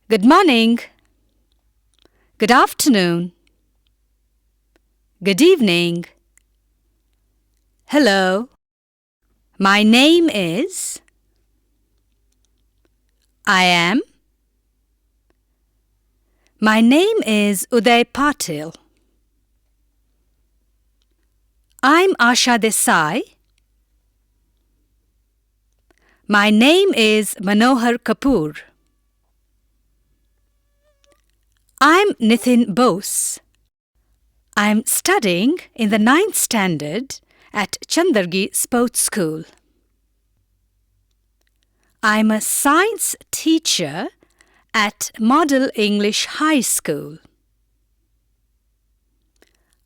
Good morning. Good afternoon. Good evening. Hello. My name is. I am. My name is Uday Patil. I'm Asha Desai. My name is Manohar Kapoor. I'm Nitin Bose. I'm studying in the 9th standard at Chandargi Sports School. I'm a science teacher at Model English High School.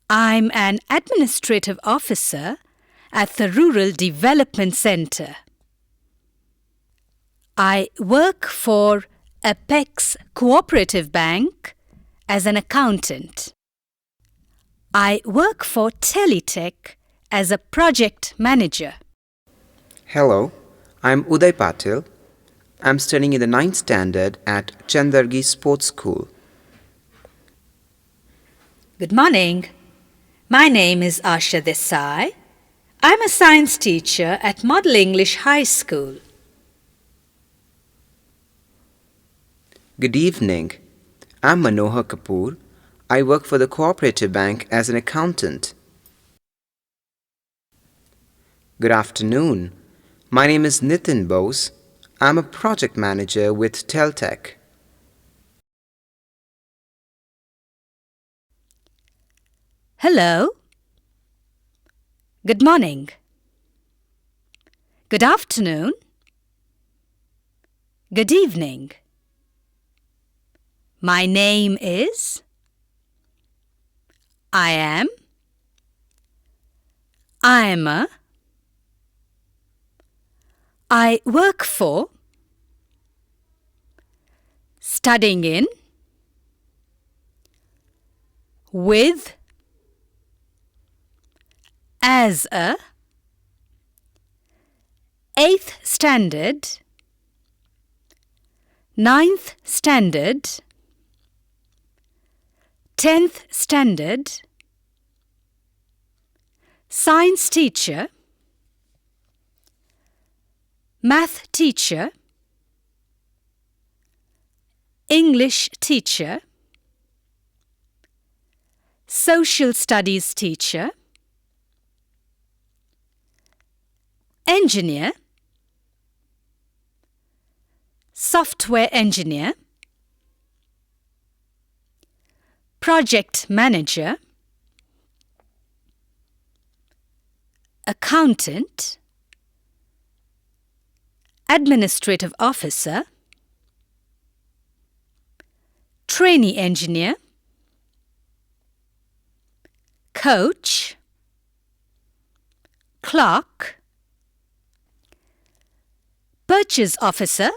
I'm an administrative officer at the Rural Development Centre. I work for Apex Cooperative Bank as an accountant. I work for Teletech as a project manager. Hello, I'm Uday Patil. I'm studying in the 9th standard at Chandargi Sports School. Good morning. My name is Asha Desai. I'm a science teacher at Model English High School. Good evening. I'm Manohar Kapoor. I work for the Cooperative Bank as an accountant. Good afternoon. My name is Nitin Bose. I'm a project manager with Teltech. Hello. Good morning. Good afternoon. Good evening. My name is. I am. I'm a. I work for. Studying in. With. As a. 8th standard. 9th standard. 10th standard. Science teacher. Math teacher. English teacher. Social studies teacher. Engineer. Software engineer. Project manager. Accountant. Administrative officer. Trainee engineer. Coach. Clerk. Purchase officer.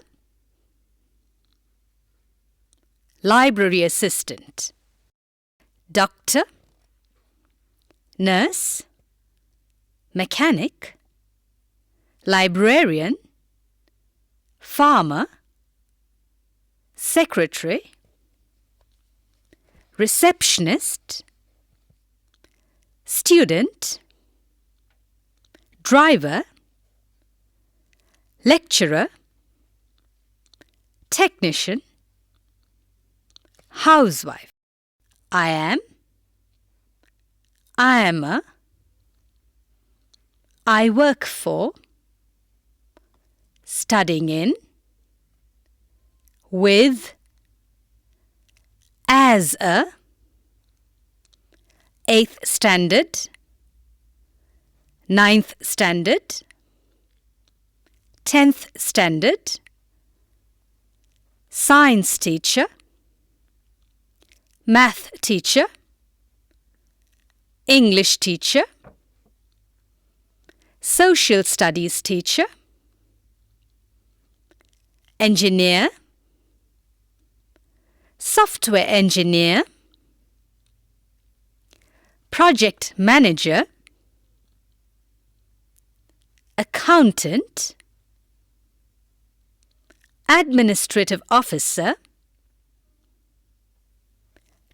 Library assistant. Doctor. Nurse. Mechanic. Librarian. Farmer. Secretary. Receptionist. Student. Driver. Lecturer. Technician. Housewife. I am. I am a. I work for. Studying in. With. As a. 8th standard. 9th standard. 10th standard. Science teacher. Math teacher. English teacher. Social studies teacher. Engineer. Software engineer. Project manager. Accountant. Administrative officer.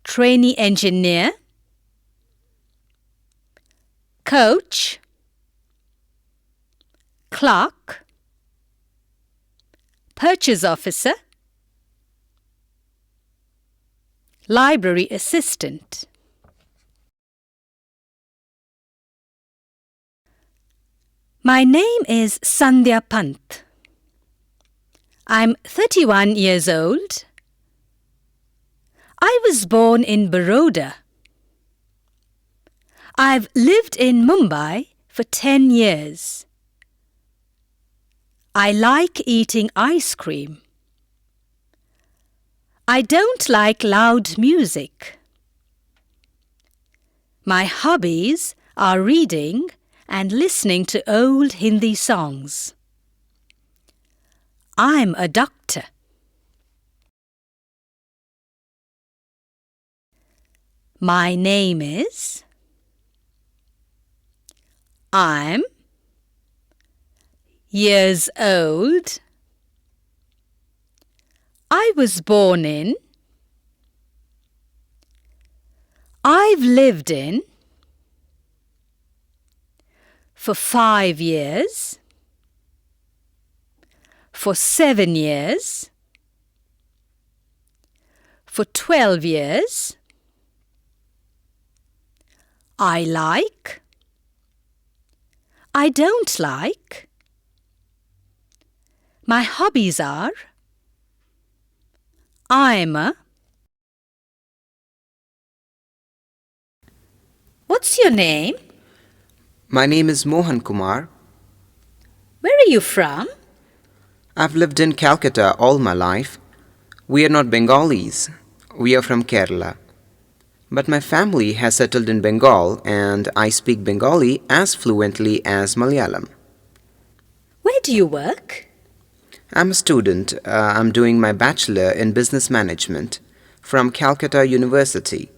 trainee engineer, coach, clerk, purchase officer, library assistant. My name is Sandhya Pant. I'm 31 years old. I was born in Baroda. I've lived in Mumbai for 10 years. I like eating ice cream. I don't like loud music. My hobbies are reading and listening to old Hindi songs. I'm a doctor. My name is... I'm years old. I was born in. I've lived in for 5 years, for 7 years, for 12 years. I like. I don't like. My hobbies are. I'm a... What's your name? My name is Mohan Kumar. Where are you from? I've lived in Calcutta all my life. We are not Bengalis. We are from Kerala. But my family has settled in Bengal and I speak Bengali as fluently as Malayalam. Where do you work? I'm a student. I'm doing my bachelor in business management from Calcutta University.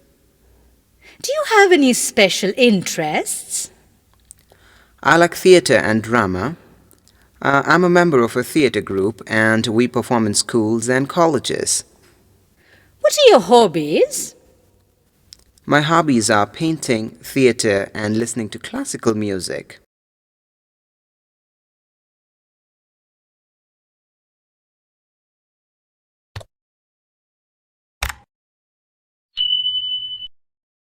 Do you have any special interests? I like theatre and drama. I'm a member of a theatre group and we perform in schools and colleges. What are your hobbies? My hobbies are painting, theatre and listening to classical music.